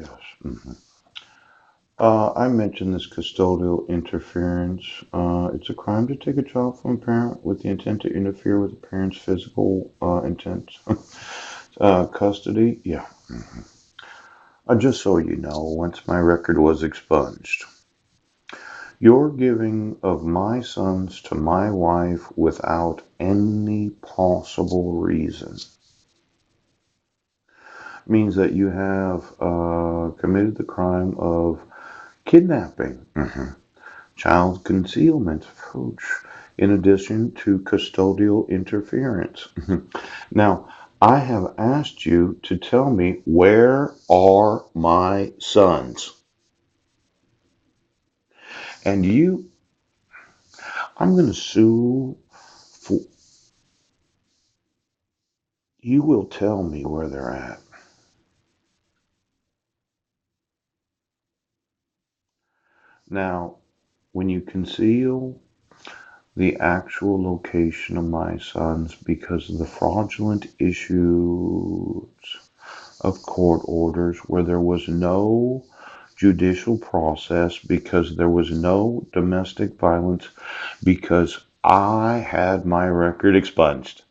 yes. Mhm. I mentioned this custodial interference. It's a crime to take a child from a parent with the intent to interfere with the parent's physical intent. Custody, yeah. Mhm. Just so you know, once my record was expunged, your giving of my sons to my wife without any possible reason means that you have committed the crime of kidnapping, child concealment, in addition to custodial interference. Now, I have asked you to tell me, where are my sons? And I'm going to sue for, you will tell me where they're at. Now, when you conceal the actual location of my sons because of the fraudulent issues of court orders where there was no judicial process, because there was no domestic violence, because I had my record expunged,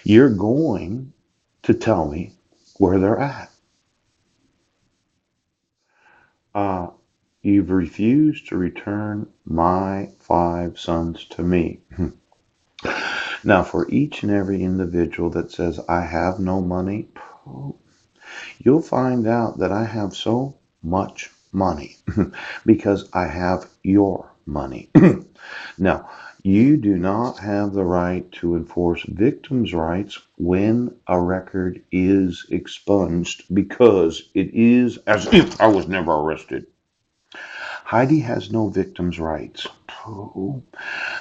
you're going to tell me where they're at. Uh, you've refused to return my 5 sons to me. Now, for each and every individual that says I have no money, you'll find out that I have so much money because I have your money. Now, you do not have the right to enforce victims' rights when a record is expunged, because it is as if I was never arrested. Heidi has no victims' rights. Oh,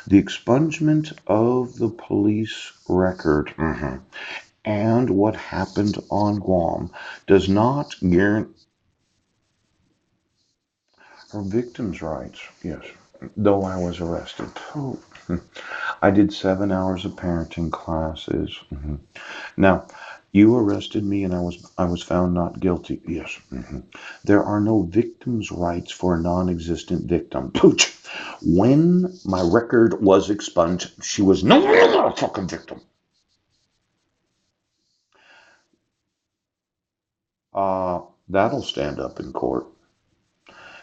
the expungement of the police record, and what happened on Guam does not guarantee her victims' rights. Yes, though I was arrested. Oh, I did 7 hours of parenting classes. Now, you arrested me and I was found not guilty. Yes. There are no victims' rights for a non-existent victim. Pooch. When my record was expunged, she was no longer a fucking victim. That'll stand up in court.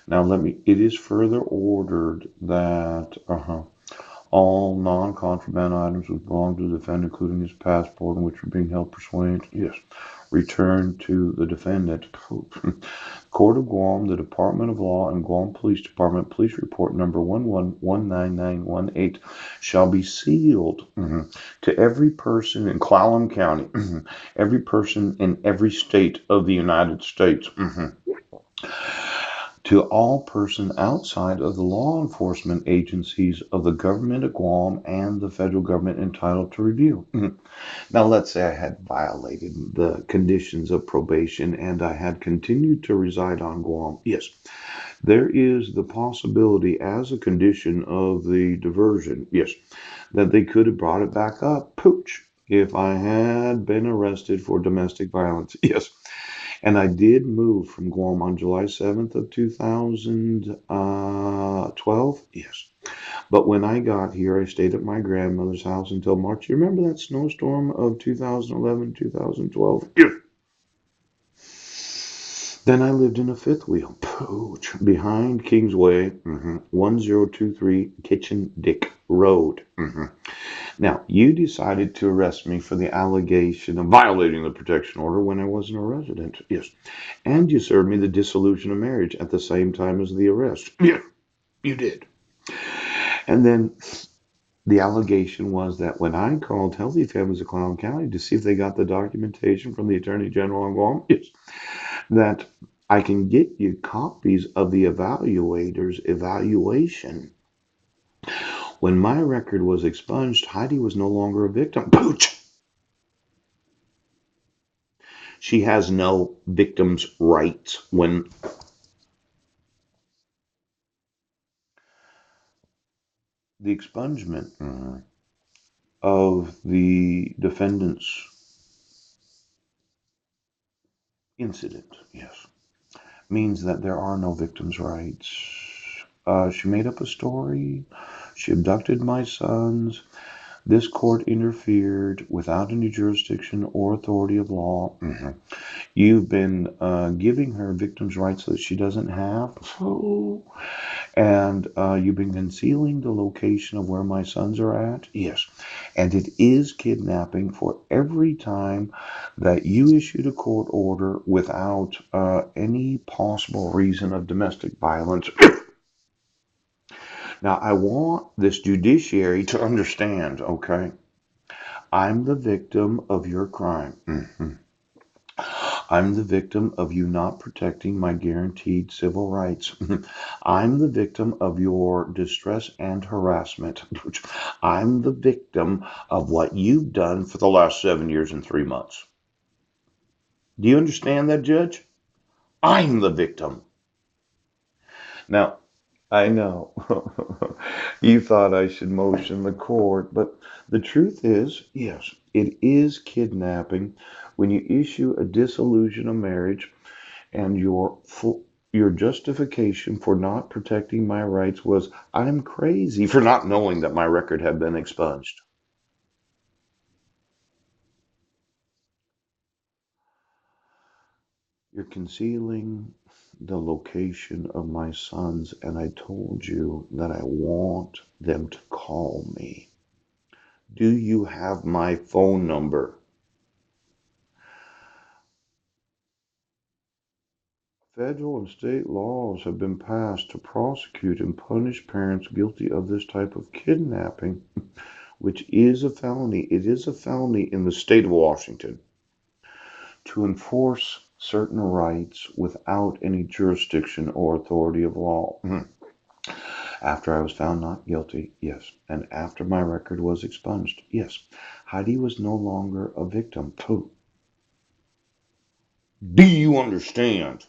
Now it is further ordered that all non-contraband items which belong to the defendant, including his passport, and which are being held pursuant, yes, return to the defendant. Court of Guam, the Department of Law, and Guam Police Department Police Report number 1119918 shall be sealed to every person in Clallam County, every person in every state of the United States. To all persons outside of the law enforcement agencies of the government of Guam and the federal government entitled to review. Now, let's say I had violated the conditions of probation and I had continued to reside on Guam. Yes, there is the possibility, as a condition of the diversion, yes, that they could have brought it back up. Pooch. If I had been arrested for domestic violence. Yes. And I did move from Guam on July 7th of 2012. Yes. But when I got here, I stayed at my grandmother's house until March. You remember that snowstorm of 2011, 2012? Yes. Then I lived in a fifth wheel, pooch, behind Kingsway, 1023 Kitchen Dick Road. Now, you decided to arrest me for the allegation of violating the protection order when I wasn't a resident. Yes. And you served me the dissolution of marriage at the same time as the arrest. Yeah, you did. And then the allegation was that when I called Healthy Families of Clallam County to see if they got the documentation from the Attorney General on Guam, yes, that I can get you copies of the evaluator's evaluation. When my record was expunged, Heidi was no longer a victim. Pooch! She has no victim's rights when the expungement of the defendant's incident. Yes. means that there are no victims' rights. She made up a story. She abducted my sons. This court interfered without any jurisdiction or authority of law. You've been giving her victims' rights that she doesn't have. So, and you've been concealing the location of where my sons are at? Yes. And it is kidnapping for every time that you issued a court order without any possible reason of domestic violence. Now, I want this judiciary to understand, okay? I'm the victim of your crime. I'm the victim of you not protecting my guaranteed civil rights. I'm the victim of your distress and harassment. I'm the victim of what you've done for the last 7 years and 3 months. Do you understand that, Judge? I'm the victim. Now, I know you thought I should motion the court, but the truth is, yes, it is kidnapping when you issue a dissolution of marriage and your justification for not protecting my rights was I'm crazy for not knowing that my record had been expunged. You're concealing the location of my sons, and I told you that I want them to call me. Do you have my phone number? Federal and state laws have been passed to prosecute and punish parents guilty of this type of kidnapping, which is a felony. It is a felony in the state of Washington to enforce certain rights without any jurisdiction or authority of law. After I was found not guilty, yes. And after my record was expunged, yes. Heidi was no longer a victim. Do you understand?